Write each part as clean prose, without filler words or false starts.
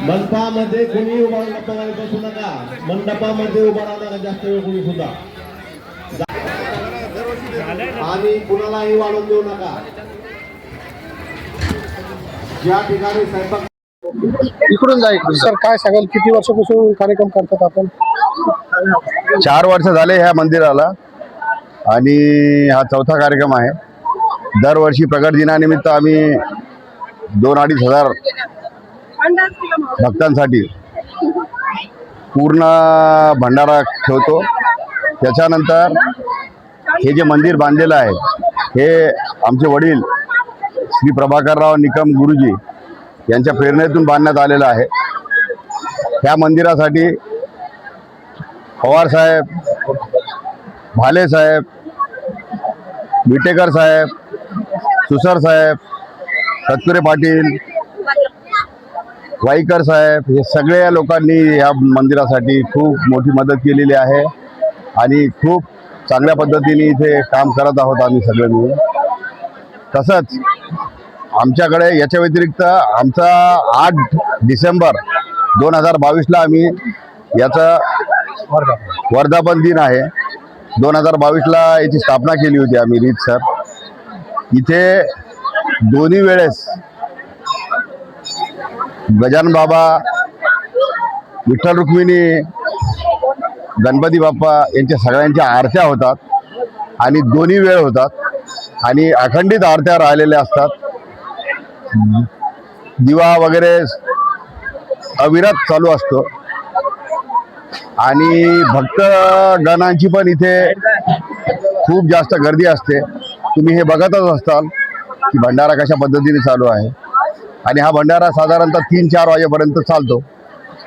मंडपामध्ये कोणी उभा बसू नका, मंडपामध्ये उभा राहू नका जास्त वेळ कोणी सुद्धा, आणि कुणालाही वाढून देऊ नका. ज्या ठिकाणी स्वयंपाक इकडून जा इकडून. सर काय सांगाल, किती वर्षापासून कार्यक्रम करतात आपण? 4 वर्ष झाले ह्या मंदिराला आणि हा 4था कार्यक्रम आहे. दरवर्षी प्रगट दिनानिमित्त आम्ही 2-2.5 हजार भक्तांसाठी पूर्ण भंडारा ठेवतो. त्याच्यानंतर हे जे मंदिर बांधलेलं आहे हे आमचे वडील श्री प्रभाकरराव निकम गुरुजी यांच्या प्रेरणेतून बांधण्यात आलेलं आहे. ह्या मंदिरासाठी पवार साहेब, भाले साहेब, विटेकर साहेब, सुसर साहेब, सतपुरे पाटील, वाईकर साहेब हे सगळ्या लोकांनी या मंदिरासाठी खूप मोठी मदत केलेली आहे आणि खूप चांगल्या पद्धतीने इथे काम करत आहोत आम्ही सगळे मिळून. तसंच आमच्याकडे याच्या व्यतिरिक्त आमचा 8 डिसेंबर 2022ला आम्ही याचा वर्धापन दिन आहे. 2022ला याची स्थापना केली होती आम्ही रीतसर. इथे दोन्ही वेळेस गजानन बाबा, विठ्ठल रुक्मिणी, गणपती बाप्पा यांच्या सगळ्यांच्या आरत्या होतात आणि दोन्ही वेळ होतात आणि अखंडित आरत्या राहिलेल्या असतात. दिवा वगैरे अविरत चालू असतो आणि भक्तगणांची पण इथे खूप जास्त गर्दी असते. तुम्ही हे बघतच असताल की भंडारा कशा पद्धतीने चालू आहे आणि हा भंडारा साधारणतः 3-4 वाजेपर्यंत चालतो.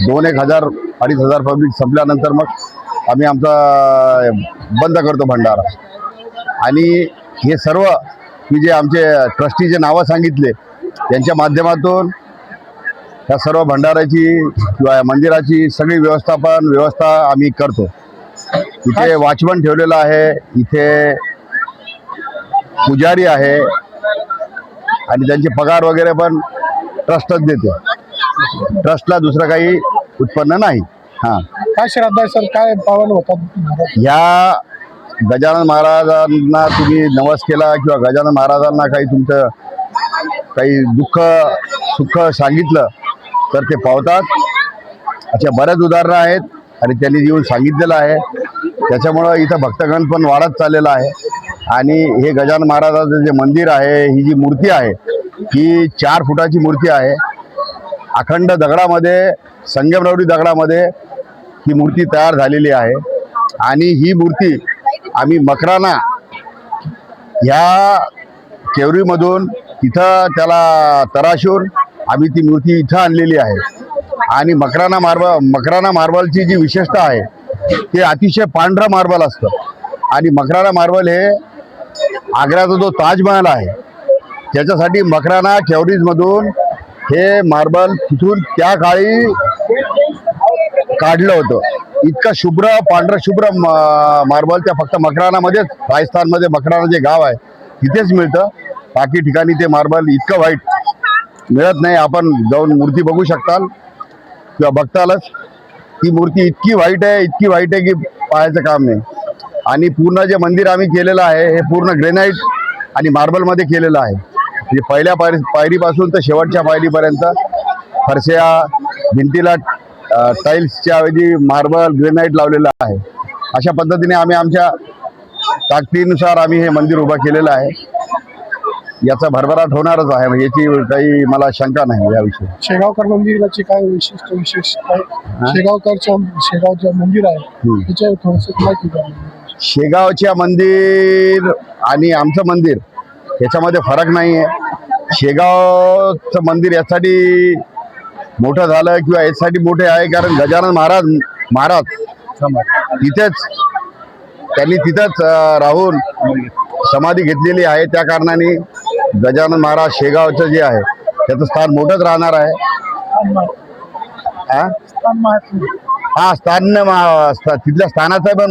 2-1 हजार 2.5 हजार पब्लिक संपल्यानंतर मग आम्ही आमचा बंद करतो भंडारा. आणि हे सर्व मी जे आमचे ट्रस्टीचे नावं सांगितले त्यांच्या माध्यमातून या सर्व भंडाराची किंवा मंदिराची सगळी व्यवस्था आम्ही करतो. इथे वॉचमन ठेवलेला आहे, इथे पुजारी आहे आणि त्यांचे पगार वगैरे पण ट्रस्टच देते. ट्रस्टला दुसरं काही उत्पन्न नाही. हां, काय श्रद्धा आहे सर, काय पावन होतात? ह्या गजानन महाराजांना तुम्ही नवस केला किंवा गजानन महाराजांना काही तुमचं काही दुःख सुख सांगितलं तर ते पावतात. अशा बऱ्याच उदाहरणं आहेत आणि त्यांनी येऊन सांगितलेलं आहे. त्याच्यामुळं इथं भक्तगण पण वाढत चाललेला आहे. आणि हे गजानन महाराजाचं जे मंदिर आहे, ही जी मूर्ती आहे ही 4 फुटाची मूर्ती आहे. अखंड दगडामध्ये, संगमरवरी दगडामध्ये ही मूर्ती तयार झालेली आहे. आणि ही मूर्ती आम्ही मकराना ह्या केवरीमधून इथं त्याला तराशून आम्ही ती मूर्ती इथं आणलेली आहे. आणि मकराना मार्बलची जी विशेषता आहे ते अतिशय पांढरं मार्बल असतं. आणि मकराना मार्बल हे आग्र्याचा जो ताजमहल आहे त्याच्यासाठी मकराना केवरीजमधून हे मार्बल तिथून त्या काळी काढलं होतं. इतकं शुभ्र, पांढरं शुभ्र मार्बल त्या फक्त मकरानामध्येच, राजस्थानमध्ये मकराना जे गाव आहे तिथेच मिळतं. बाकी ठिकाणी ते मार्बल इतकं व्हाईट मिळत नाही. आपण जाऊन मूर्ती बघू शकताल किंवा बघतालच. ती मूर्ती इतकी व्हाईट आहे की पाहायचं काम नाही. आणि पूर्ण जे मंदिर आम्ही केलेलं आहे हे पूर्ण ग्रेनाईट आणि मार्बलमध्ये केलेलं आहे. म्हणजे पहिल्या पायरीपासून तर शेवटच्या पायरीपर्यंत फरश्या, भिंतीला टाईल्सच्या ऐवजी मार्बल, ग्रेनाईट लावलेलं आहे. अशा पद्धतीने आम्ही आमच्या ताकदीनुसार आम्ही हे मंदिर उभं केलेलं आहे. याचा भरभराट होणारच आहे, म्हणजे याची काही मला शंका नाही याविषयी. शेगावकर मंदिराची काय विशेष काय? शेगावचं मंदिर आहे त्याच्या थोडंसं माहिती द्या. शेगावच्या मंदिर आणि आमचं मंदिर याच्यामध्ये फरक नाही आहे. शेगावचं मंदिर यासाठी मोठं झालं किंवा यासाठी मोठे आहे कारण गजानन महाराज तिथेच राहून समाधी घेतलेली आहे. त्या कारणाने गजानन महाराज शेगावचं जे आहे त्याचं स्थान मोठंच राहणार आहे. तिथल्या स्थानाचं पण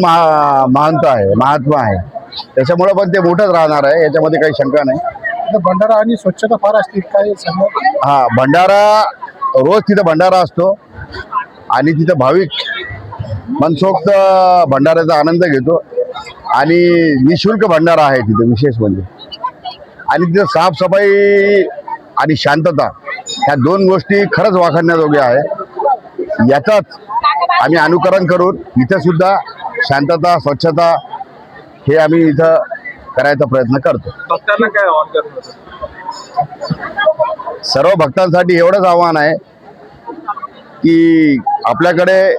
महात्मा आहे. त्याच्यामुळे पण ते मोठंच राहणार आहे, याच्यामध्ये काही शंका नाही. भंडारा आणि स्वच्छता फार असते काय? भंडारा रोज तिथं भंडारा असतो आणि तिथं भाविक मनसोक्त भंडाऱ्याचा आनंद घेतो आणि निशुल्क भंडारा आहे तिथे विशेष म्हणजे. आणि तिथं साफसफाई आणि शांतता ह्या दोन गोष्टी खरंच वाखाणण्याजोग्या आहे. याचाच आम्ही अनुकरण करून इथं सुद्धा शांतता स्वच्छता हे आम्ही इथं करायचा प्रयत्न करतो. भक्तांना काय आवाहन करतो? सर्व भक्तांसाठी एवढंच आव्हान आहे की आपल्याकडे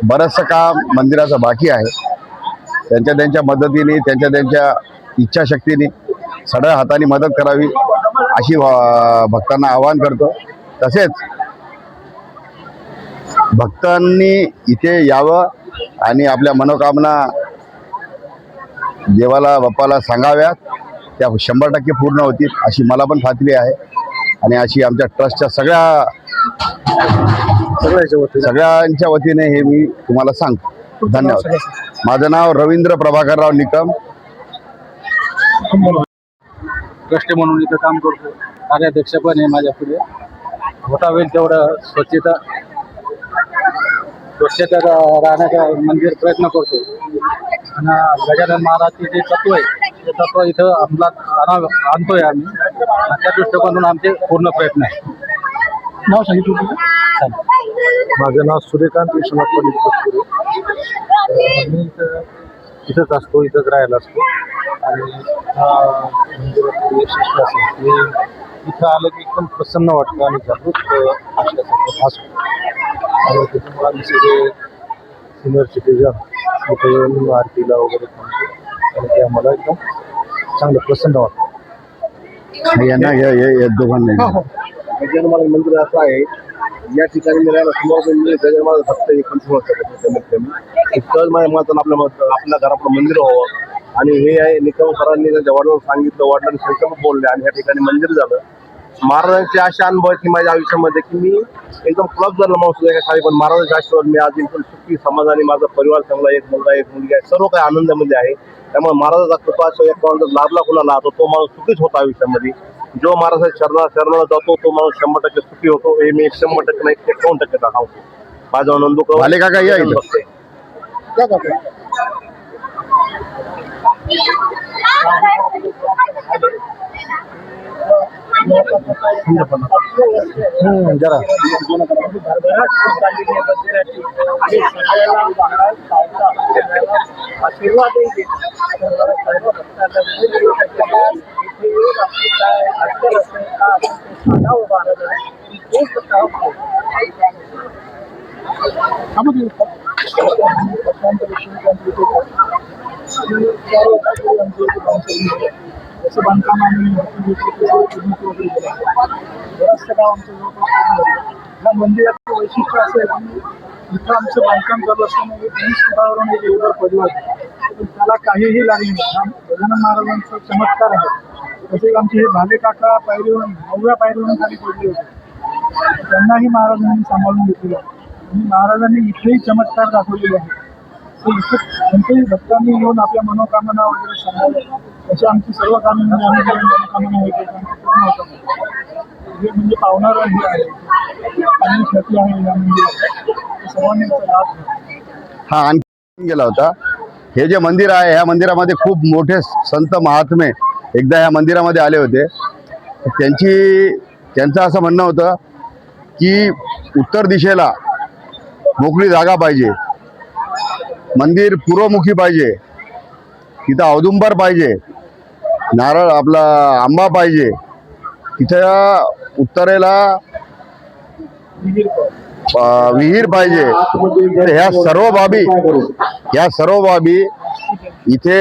बरंचसं काम मंदिराचं बाकी आहे. त्यांच्या मदतीने त्यांच्या इच्छाशक्तीने सगळ्या हाताने मदत करावी अशी भक्तांना आवाहन करतो. तसेच भक्तांनी इथे यावं आणि आपल्या मनोकामना देवाला बाप्पाला सांगाव्यात, त्या 100% पूर्ण होतील अशी मला पण खात्री आहे. आणि अशी आमच्या ट्रस्टच्या सगळ्यांच्या वतीने हे मी तुम्हाला सांगतो. धन्यवाद. माझं नाव रवींद्र प्रभाकरराव निकम. ट्रस्टी म्हणून इथं काम करतो. कार्याध्यक्ष पण आहे माझ्या पुढे. होता होईल तेवढं स्वच्छता राहण्याचा मंदिर प्रयत्न करतो. आणि गजानन महाराजचे जे तत्व आहे ते तत्व इथं अंमलात आणतोय आम्ही. त्या दृष्टिकोनातून आमचे पूर्ण प्रयत्न आहे. नाव सांगितलं तुम्ही? माझं नाव सूर्यकांत विश्वनाथ पंडित. मी इथंच असतो, इथंच राहायला असतो. आणि मंदिराचं वैशिष्ट्य असं की इथं आलं की एकदम प्रसन्न वाटतं आणि जागृत असल्यासारखं असतो. आणि त्याच्यामुळे आम्ही सगळे सिनियर सिटीजन इथे येऊन आरतीला वगैरे थांबतो आणि ते आम्हाला एकदम चांगलं प्रसन्न वाटतं. यांना या दोघांना गजानन मंदिर असं आहे, या ठिकाणी मिळायला समोर म्हणजे गजानन महाराज भक्त एक कमीत कमी सहज माझ्या मतानं आपल्या घरापुढं मंदिर व्हावं. आणि हे आहे निकम सरांनी त्यांच्या वडिलांना सांगितलं, वडिलांनी संकल्प बोलले आणि या ठिकाणी मंदिर झालं. महाराजांचे असे अनुभव आहेत की माझ्या आयुष्यामध्ये की मी एकदम क्लब झालं माणूस एका खाली, पण महाराजांच्या आशीर्वाद मी आज एकदम सुखी समाजाने माझा परिवार चांगला, एक मुलगा एक मुलगी आहे, सर्व काही आनंदामध्ये आहे. त्यामुळे महाराजाचा कृपा एक माणूस लाभला कुणाला तो माणूस सुखीच होता आयुष्यामध्ये. जो महाराजांच्या शरणाला जातो तो माणूस 100% सुखी होतो. हे मी 100% नाही 51% सांगतो. माझा नंदू झाले का काही आहे जरा जसं बांधकाम आणि बरंचसं गाव आमचं या मंदिराचं वैशिष्ट्य असं आहे की इथं आमचं बांधकाम चालू असताना 20 फुटावरून एक एवढं पडलं पण त्याला काहीही लागले नाही. हा गजानन महाराजांचा चमत्कार आहे. तसेच आमचे हे भाले काका पायरीवरून 9व्या पायरीवरून खाली पडले होते, त्यांनाही महाराजांनी सांभाळून घेतलेलं आणि महाराजांनी इथेही चमत्कार दाखवलेले आहे. तर इथे कोणत्याही भक्तांनी येऊन आपल्या मनोकामना वगैरे सांगाव्या, अशी आमची सर्व कामे म्हणजे आम्ही काही मनोकामना होते पूर्ण होतं. हे म्हणजे पावणारं हे आहे आणि ख्याती आहे या मंदिरात, सर्वांनी याचा लाभ घ्यावा. हा आणखी गेला होता. हे जे मंदिर आहे ह्या मंदिरामध्ये खूप मोठे संत महात्मे एकदा ह्या मंदिरामध्ये आले होते. त्यांचं असं म्हणणं होतं की उत्तर दिशेला मोकळी जागा पाहिजे, मंदिर पूर्वमुखी पाहिजे, तिथं औदुंबर पाहिजे, नारळ आपला आंबा पाहिजे, तिथं उत्तरेला विहीर पाहिजे. तर ह्या सर्व बाबी इथे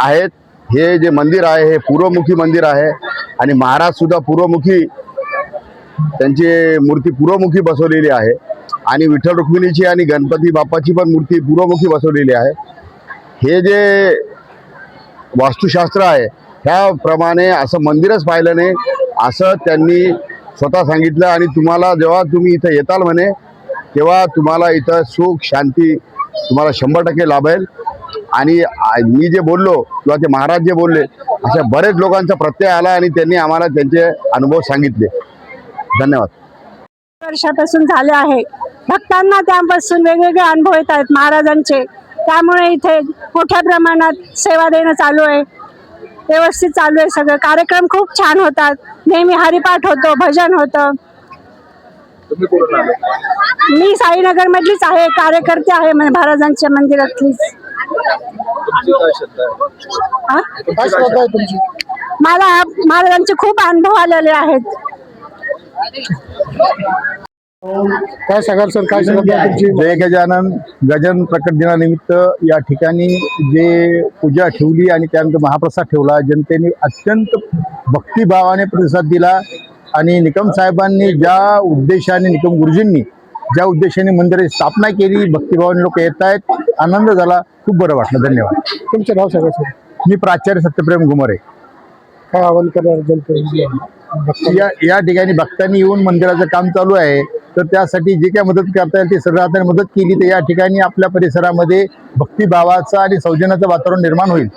आहेत. हे जे मंदिर आहे हे पूर्वमुखी मंदिर आहे आणि महाराज सुद्धा पूर्वमुखी, त्यांची मूर्ती पूर्वमुखी बसवलेली आहे आणि विठ्ठल रुक्मिणीची आणि गणपती बाप्पाची पण मूर्ती पूर्वमुखी बसवलेली आहे. हे जे वास्तुशास्त्र आहे त्याप्रमाणे असं मंदिरच पाहिलं नाही असं त्यांनी स्वतः सांगितलं. आणि तुम्हाला जेव्हा तुम्ही इथं येताल म्हणे तेव्हा तुम्हाला इथं सुख शांती तुम्हाला 100% लाभेल. आणि मी जे बोललो किंवा ते महाराज जे बोलले अशा बरेच लोकांचा प्रत्यय आला आणि त्यांनी आम्हाला त्यांचे अनुभव सांगितले. धन्यवाद. वर्षापासून झाले आहे. भक्तांना त्यापासून वेगवेगळे अनुभव येत आहेत महाराजांचे. त्यामुळे इथे मोठ्या प्रमाणात सेवा देणं चालू आहे. व्यवस्थित चालू आहे सगळं. कार्यक्रम खूप छान होतात. नेहमी हरिपाठ होतो, भजन होतं. तुम्ही कुठून आले? मी साईनगर मधलीच आहे, कार्यकर्ते आहे महाराजांच्या मंदिरातलीच. तुमची काय श्रद्धा आहे? हा? काय श्रद्धा आहे तुमची? मला महाराजांचे खूप अनुभव आलेले आहेत. काय सांगाल सर, काय श्रद्धा आहे तुमची? जय गजानन. गजानन प्रकट दिनानिमित्त या ठिकाणी जे पूजा ठेवली आणि त्यानंतर महाप्रसाद ठेवला, जनतेने अत्यंत भक्तिभावाने प्रतिसाद दिला. आणि निकम साहेबांनी ज्या उद्देशाने, निकम गुरुजींनी ज्या उद्देशाने मंदिराची स्थापना केली, भक्तिभावाने लोक येत आहेत, आनंद झाला, खूप बरं वाटलं. धन्यवाद. तुमचं नाव सांगा सर. मी प्राचार्य सत्यप्रेम घुमरे. काय आवाहन करणार जनते? या ठिकाणी भक्तांनी येऊन मंदिराचं काम चालू आहे, तर त्यासाठी जे काही मदत करता येईल ती सगळं हाताने मदत केली तर या ठिकाणी आपल्या परिसरामध्ये भक्तिभावाचं आणि सौजन्याचं वातावरण निर्माण होईल.